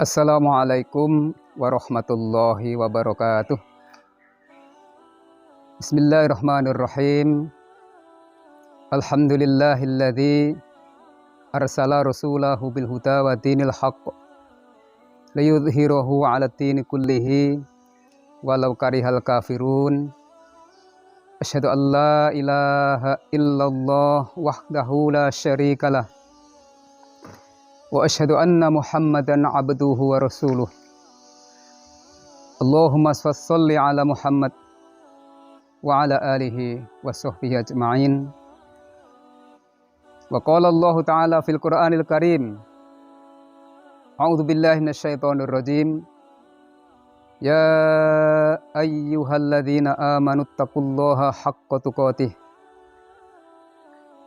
Assalamualaikum warahmatullahi wabarakatuh. Bismillahirrahmanirrahim. Alhamdulillahilladzi arsala rasulahu bil huda wa dinil haqq liyudhhirahu 'ala dini kullihi walau karihal kafirun. Asyhadu an la ilaha illallah wahdahu la syarikalah wa asyhadu anna Muhammadan abduhu wa rasuluh. Allahumma shalli ala Muhammad wa ala alihi wa sahbihi ajma'in. Wa qala Allah ta'ala fil Qur'anil Karim, a'udzu billahi minasyaitonir rajim. Ya ayyuhalladzina amanu taqullaha haqqa tuqatih.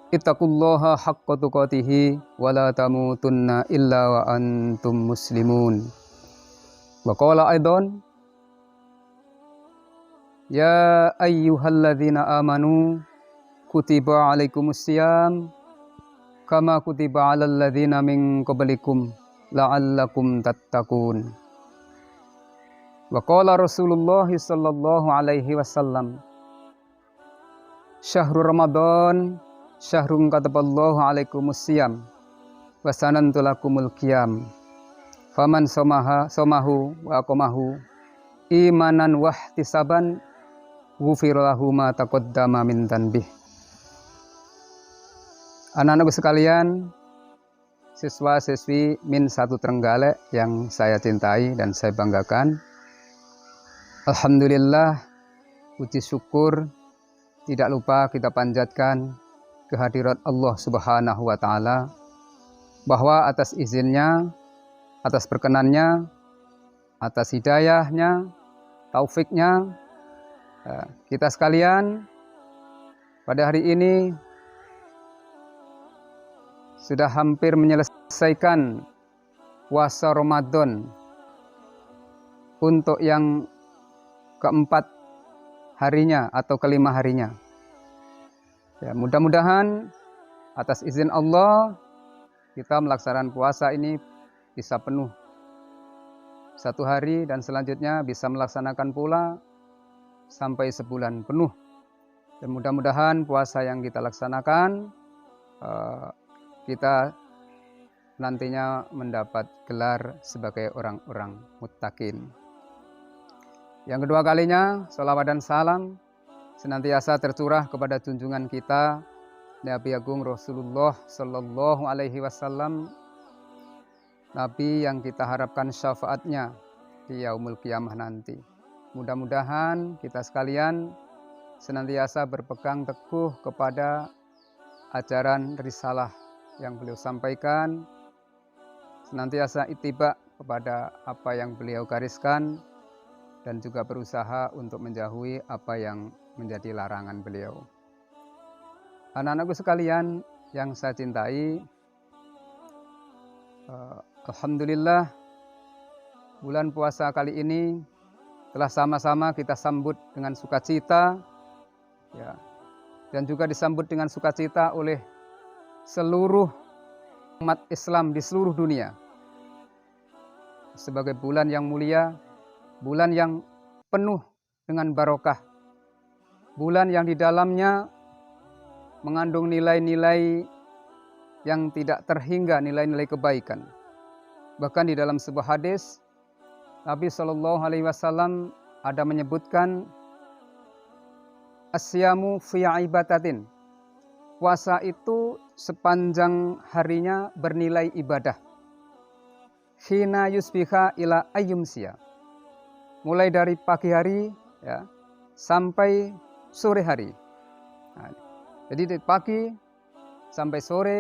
Ittaqullaha haqqa tuqatih wa la tamutunna illa wa antum muslimun. Wa qala aidan, ya ayyuhalladzina amanu kutiba alaikumusiyam kama kutiba alal ladzina min qablikum la'allakum tattaqun. Wa qala Rasulullah sallallahu alaihi wasallam, syahrul Ramadan syahrun kataballahu alaikumusiyam wa sanantu lakumul qiyam faman somahu wa aqamahu imanan wahtisaban ghufira lahu ma taqaddama min dhanbih. Anak-anakku sekalian, siswa-siswi Min 1 Trenggalek yang saya cintai dan saya banggakan. Alhamdulillah, puji syukur tidak lupa kita panjatkan kehadirat Allah Subhanahu wa taala, bahwa atas izinnya, atas perkenannya, atas hidayahnya, taufiknya, kita sekalian pada hari ini sudah hampir menyelesaikan puasa Ramadan untuk yang keempat harinya atau kelima harinya. Ya, mudah-mudahan atas izin Allah kita melaksanakan puasa ini bisa penuh 1 hari dan selanjutnya bisa melaksanakan pula sampai sebulan penuh. Dan mudah-mudahan puasa yang kita laksanakan kita nantinya mendapat gelar sebagai orang-orang muttaqin. Yang kedua kalinya, salawat dan salam senantiasa tercurah kepada junjungan kita Nabi Agung Rasulullah Sallallahu Alaihi Wasallam, Nabi yang kita harapkan syafaatnya di yaumul qiyamah nanti. Mudah-mudahan kita sekalian senantiasa berpegang teguh kepada ajaran risalah yang beliau sampaikan, senantiasa ittiba kepada apa yang beliau gariskan, dan juga berusaha untuk menjauhi apa yang menjadi larangan beliau. Anak-anakku sekalian yang saya cintai, alhamdulillah bulan puasa kali ini telah sama-sama kita sambut dengan sukacita, ya, dan juga disambut dengan sukacita oleh seluruh umat Islam di seluruh dunia. Sebagai bulan yang mulia, bulan yang penuh dengan barokah, bulan yang di dalamnya mengandung nilai-nilai yang tidak terhingga, nilai-nilai kebaikan. Bahkan di dalam sebuah hadis, Nabi Shallallahu Alaihi Wasallam ada menyebutkan asyamu fi ibadatin. Puasa itu sepanjang harinya bernilai ibadah. Hina yusbiha ila ayyumsiya. Mulai dari pagi hari, ya, sampai sore hari. Nah, jadi dari pagi sampai sore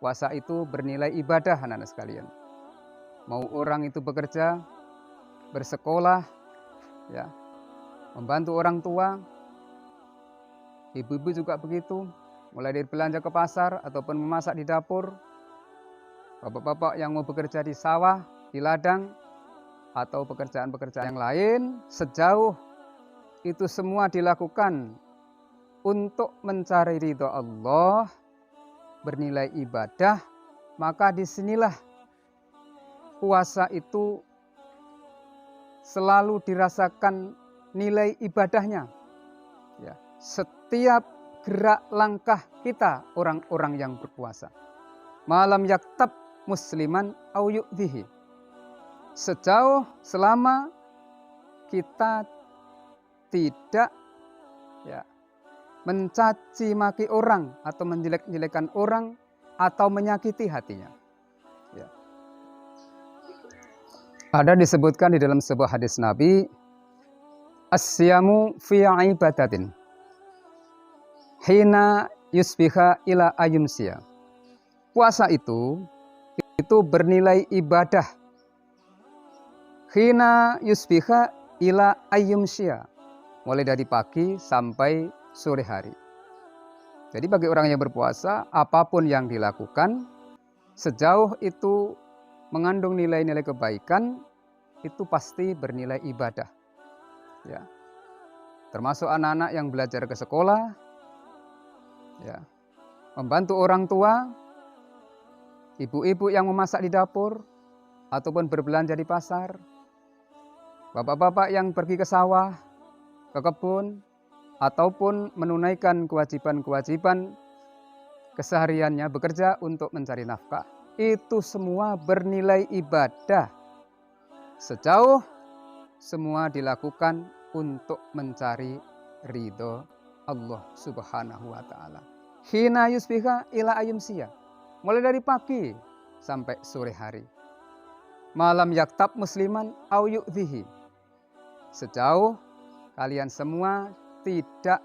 puasa itu bernilai ibadah, anak-anak sekalian. Mau orang itu bekerja, bersekolah, ya, membantu orang tua, ibu-ibu juga begitu, mulai dari belanja ke pasar ataupun memasak di dapur, bapak-bapak yang mau bekerja di sawah, di ladang, atau pekerjaan-pekerjaan yang lain, sejauh itu semua dilakukan untuk mencari ridho Allah, bernilai ibadah, maka disinilah puasa itu selalu dirasakan nilai ibadahnya. Ya, setiap gerak langkah kita orang-orang yang berpuasa. Malam yaktab musliman au yu'dhihi. Sejauh selama kita tidak mencaci maki orang atau menjelek-jelekan orang atau menyakiti hatinya. Ya. Ada disebutkan di dalam sebuah hadis Nabi, as-siyamu fi ibadatin hina yusbiha ila ayumsiya. Puasa itu bernilai ibadah hina yusbiha ila ayumsiya, mulai dari pagi sampai sore hari. Jadi bagi orang yang berpuasa, apapun yang dilakukan, sejauh itu mengandung nilai-nilai kebaikan, itu pasti bernilai ibadah. Ya. Termasuk anak-anak yang belajar ke sekolah, ya, membantu orang tua, ibu-ibu yang memasak di dapur, ataupun berbelanja di pasar, bapak-bapak yang pergi ke sawah, ke kebun, ataupun menunaikan kewajiban-kewajiban kesehariannya bekerja untuk mencari nafkah. Itu semua bernilai ibadah. Sejauh semua dilakukan untuk mencari ridho Allah Subhanahu wa ta'ala. Hina yusbiha ila ayumsiya. Mulai dari pagi sampai sore hari. Malam yaktab musliman au yu'dhihi. Sejauh kalian semua tidak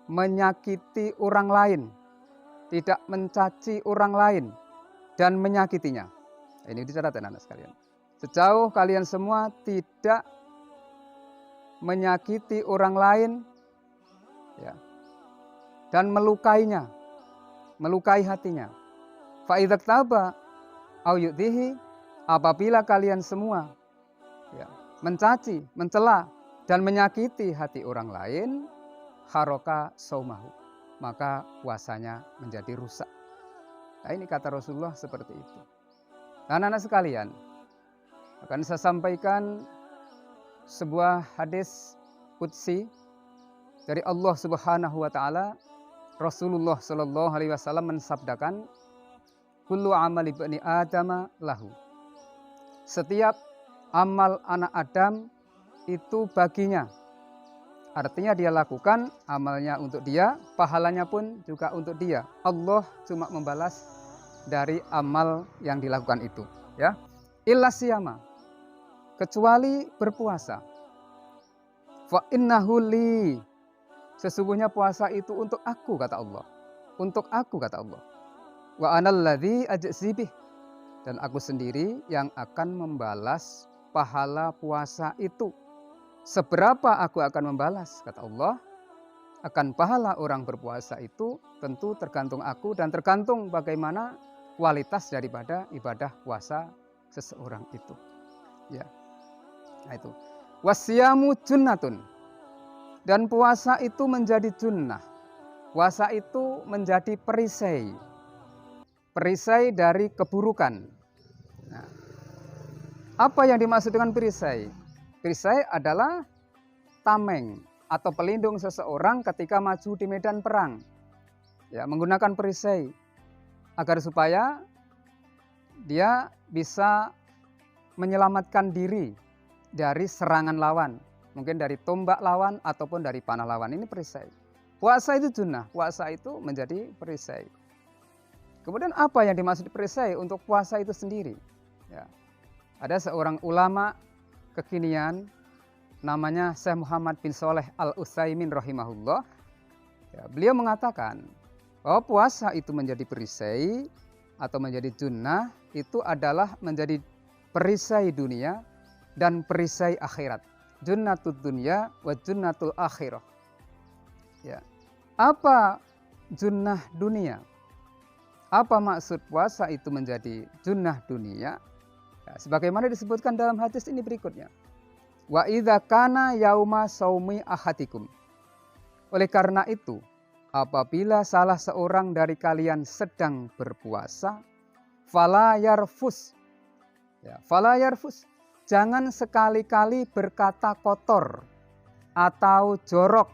menyakiti orang lain, tidak mencaci orang lain dan menyakitinya. Ini dicatat anak-anak sekalian. Sejauh kalian semua tidak menyakiti orang lain, ya, dan melukainya, melukai hatinya. Fa idza taba au yu'dhihi, apabila kalian semua mencaci, mencela dan menyakiti hati orang lain, haroka saumahu, maka puasanya menjadi rusak. Nah, ini kata Rasulullah seperti itu. Nah, anak-anak sekalian, akan saya sampaikan sebuah hadis qudsi dari Allah Subhanahu wa ta'ala. Rasulullah Shallallahu alaihi wasallam mensabdakan, kullu amali bani adama lahu. Setiap amal anak Adam itu baginya. Artinya dia lakukan amalnya untuk dia, pahalanya pun juga untuk dia. Allah cuma membalas dari amal yang dilakukan itu, ya. Illa siyama, kecuali berpuasa. Fa innahu li, sesungguhnya puasa itu untuk aku, kata Allah. Untuk aku, kata Allah. Wa anal ladzi ajzi bih, dan aku sendiri yang akan membalas pahala puasa itu. Seberapa aku akan membalas, kata Allah, akan pahala orang berpuasa itu tentu tergantung aku dan tergantung bagaimana kualitas daripada ibadah puasa seseorang itu. Ya. Nah itu. Wasyamu junnatun. Dan puasa itu menjadi junnah. Puasa itu menjadi perisai. Perisai dari keburukan. Nah, apa yang dimaksud dengan perisai? Perisai adalah tameng atau pelindung seseorang ketika maju di medan perang. Ya, menggunakan perisai agar supaya dia bisa menyelamatkan diri dari serangan lawan, mungkin dari tombak lawan ataupun dari panah lawan. Ini perisai. Puasa itu junnah, puasa itu menjadi perisai. Kemudian apa yang dimaksud perisai untuk puasa itu sendiri? Ya. Ada seorang ulama kekinian namanya Syekh Muhammad bin Shalih Al-Utsaimin rahimahullah. Ya, beliau mengatakan bahwa puasa itu menjadi perisai atau menjadi junnah itu adalah menjadi perisai dunia dan perisai akhirat. Junnatud dunya wa junnatul akhirah. Ya. Apa junnah dunia? Apa maksud puasa itu menjadi junnah dunia? Ya, sebagaimana disebutkan dalam hadis ini berikutnya. Wa idza kana yauma saumi ahadikum. Oleh karena itu, apabila salah seorang dari kalian sedang berpuasa, fala yarfus, Ya, fala yarfus, jangan sekali-kali berkata kotor atau jorok,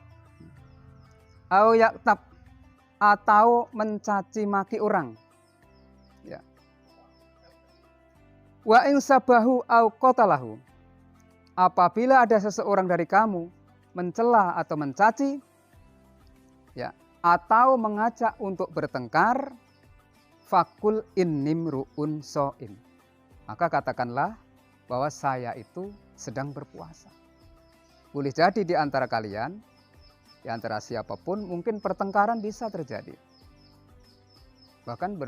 au yaktab, atau mencaci maki orang. Ya. Wa in sabahu au qatalahu, apabila ada seseorang dari kamu mencela atau mencaci, ya, atau mengajak untuk bertengkar, fakul innimru'un so'im, maka katakanlah bahwa saya itu sedang berpuasa. Boleh jadi di antara kalian, di antara siapapun, mungkin pertengkaran bisa terjadi. Bahkan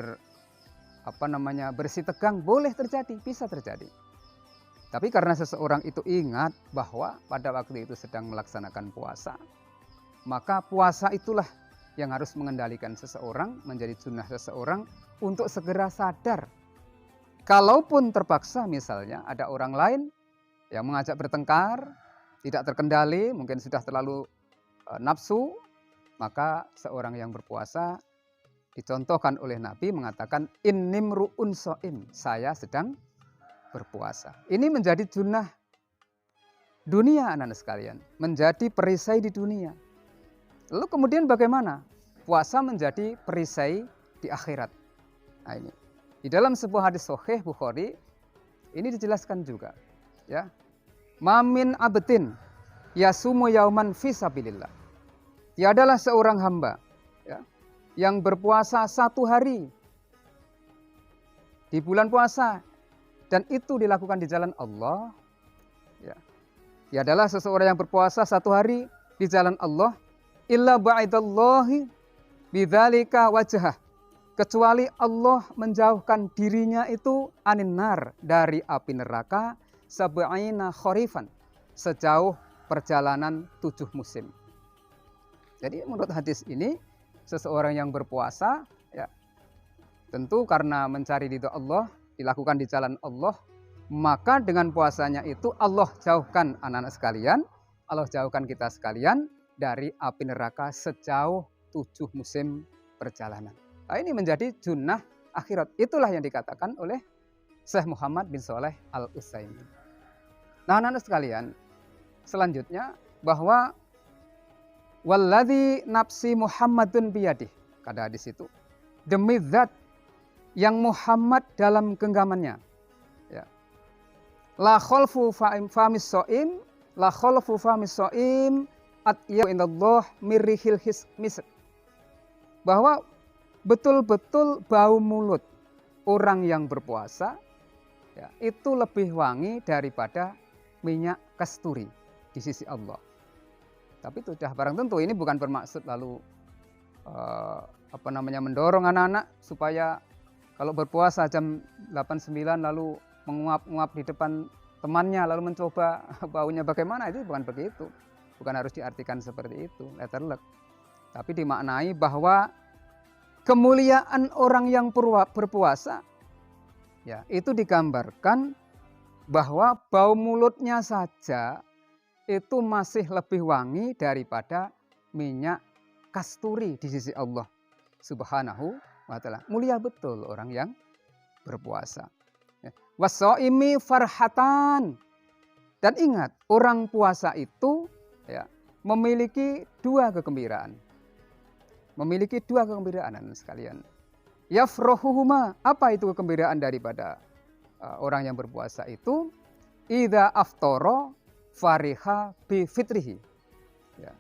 bersih tegang boleh terjadi, bisa terjadi. Tapi karena seseorang itu ingat bahwa pada waktu itu sedang melaksanakan puasa, maka puasa itulah yang harus mengendalikan seseorang, menjadi sunnah seseorang untuk segera sadar. Kalaupun terpaksa misalnya ada orang lain yang mengajak bertengkar, tidak terkendali, mungkin sudah terlalu nafsu, maka seorang yang berpuasa dicontohkan oleh Nabi mengatakan innimru'un so'im, saya sedang berpuasa. Ini menjadi sunnah dunia anak-anak sekalian, menjadi perisai di dunia. Lalu kemudian bagaimana? Puasa menjadi perisai di akhirat. Nah ini. Di dalam sebuah hadis sahih Bukhari ini dijelaskan juga, ya. Mamin abdin yasumu yauman fi sabilillah. Tiadalah seorang hamba, ya, yang berpuasa 1 hari di bulan puasa dan itu dilakukan di jalan Allah, ya. Tiadalah seseorang yang berpuasa 1 hari di jalan Allah illa ba'idallahi bidzalika wajhah, kecuali Allah menjauhkan dirinya itu aninnar, dari api neraka, sab'ina kharifan, sejauh perjalanan 7 musim. Jadi menurut hadis ini, seseorang yang berpuasa, ya, tentu karena mencari ridho Allah, dilakukan di jalan Allah, maka dengan puasanya itu Allah jauhkan anak-anak sekalian, Allah jauhkan kita sekalian dari api neraka sejauh 7 musim perjalanan. Nah, ini menjadi sunnah akhirat. Itulah yang dikatakan oleh Syekh Muhammad bin Shalih Al-Utsaimin. Nah, anak-anak sekalian, selanjutnya bahwa walladzi nafsi Muhammadun biyadih, kata di situ, demi zat yang Muhammad dalam genggamannya, ya. La khalfu famis so'im, la khalfu famis so'im atya indallah mirrihil misk, bahwa betul-betul bau mulut orang yang berpuasa, ya, itu lebih wangi daripada minyak kasturi di sisi Allah. Tapi itu sudah barang tentu, ini bukan bermaksud lalu mendorong anak-anak supaya kalau berpuasa jam 8-9 lalu menguap-nguap di depan temannya lalu mencoba baunya bagaimana, itu bukan begitu. Bukan harus diartikan seperti itu, letterlek. Tapi dimaknai bahwa kemuliaan orang yang berpuasa, ya, itu digambarkan bahwa bau mulutnya saja itu masih lebih wangi daripada minyak kasturi di sisi Allah Subhanahu wa ta'ala. Mulia betul orang yang berpuasa. Wassaimi farhatan. Dan ingat, orang puasa itu, ya, memiliki 2 kegembiraan. Memiliki 2 kegembiraan sekalian. Yafrohuhuma, apa itu kegembiraan daripada orang yang berpuasa itu? Idza aftara fariha bi fitrihi. Ya.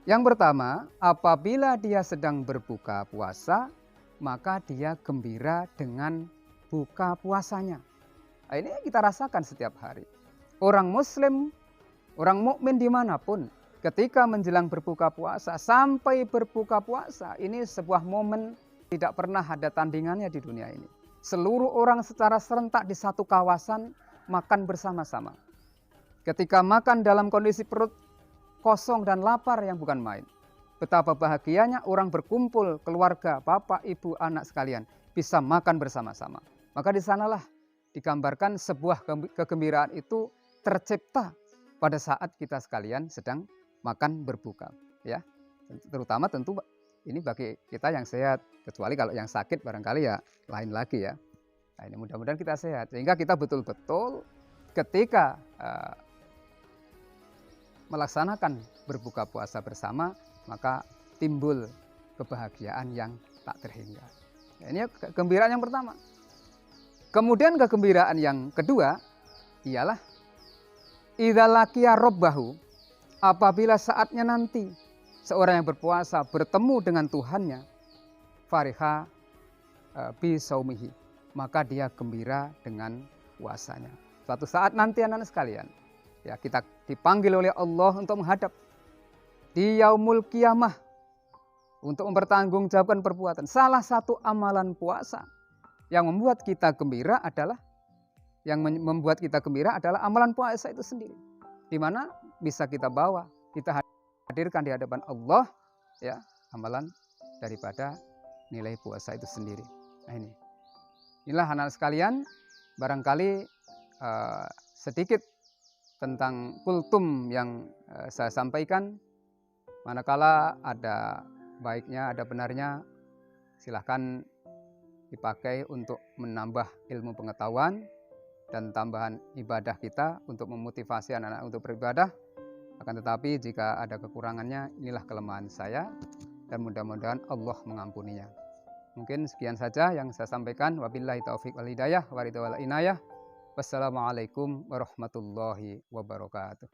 Yang pertama, apabila dia sedang berbuka puasa, maka dia gembira dengan buka puasanya. Nah, ini kita rasakan setiap hari. Orang muslim, orang mukmin dimanapun, ketika menjelang berbuka puasa, sampai berbuka puasa, ini sebuah momen tidak pernah ada tandingannya di dunia ini. Seluruh orang secara serentak di satu kawasan makan bersama-sama. Ketika makan dalam kondisi perut kosong dan lapar yang bukan main. Betapa bahagianya orang berkumpul, keluarga, bapak, ibu, anak sekalian, bisa makan bersama-sama. Maka di sanalah digambarkan sebuah kegembiraan itu tercipta pada saat kita sekalian sedang makan berbuka, ya. Terutama tentu ini bagi kita yang sehat, kecuali kalau yang sakit barangkali ya lain lagi, ya. Nah, ini mudah-mudahan kita sehat sehingga kita betul-betul ketika melaksanakan berbuka puasa bersama, maka timbul kebahagiaan yang tak terhingga. Nah, ini kegembiraan yang pertama. Kemudian kegembiraan yang kedua ialah idza laqiya rabbahu, apabila saatnya nanti seorang yang berpuasa bertemu dengan Tuhannya, fariha bi saumihi, maka dia gembira dengan puasanya. Suatu saat nanti anak-anak sekalian, ya, kita dipanggil oleh Allah untuk menghadap di yaumul kiamah untuk mempertanggungjawabkan perbuatan. Salah satu amalan puasa yang membuat kita gembira adalah amalan puasa itu sendiri. Di mana bisa kita bawa, kita hadirkan di hadapan Allah, ya, amalan daripada nilai puasa itu sendiri. Nah, inilah anak-anak sekalian, barangkali sedikit tentang kultum yang saya sampaikan. Manakala ada baiknya, ada benarnya, silahkan dipakai untuk menambah ilmu pengetahuan dan tambahan ibadah kita untuk memotivasi anak-anak untuk beribadah. Akan tetapi jika ada kekurangannya, inilah kelemahan saya dan mudah-mudahan Allah mengampuninya. Mungkin sekian saja yang saya sampaikan. Wabillahi taufiq wal hidayah wa ridha wal inayah. Wassalamualaikum warahmatullahi wabarakatuh.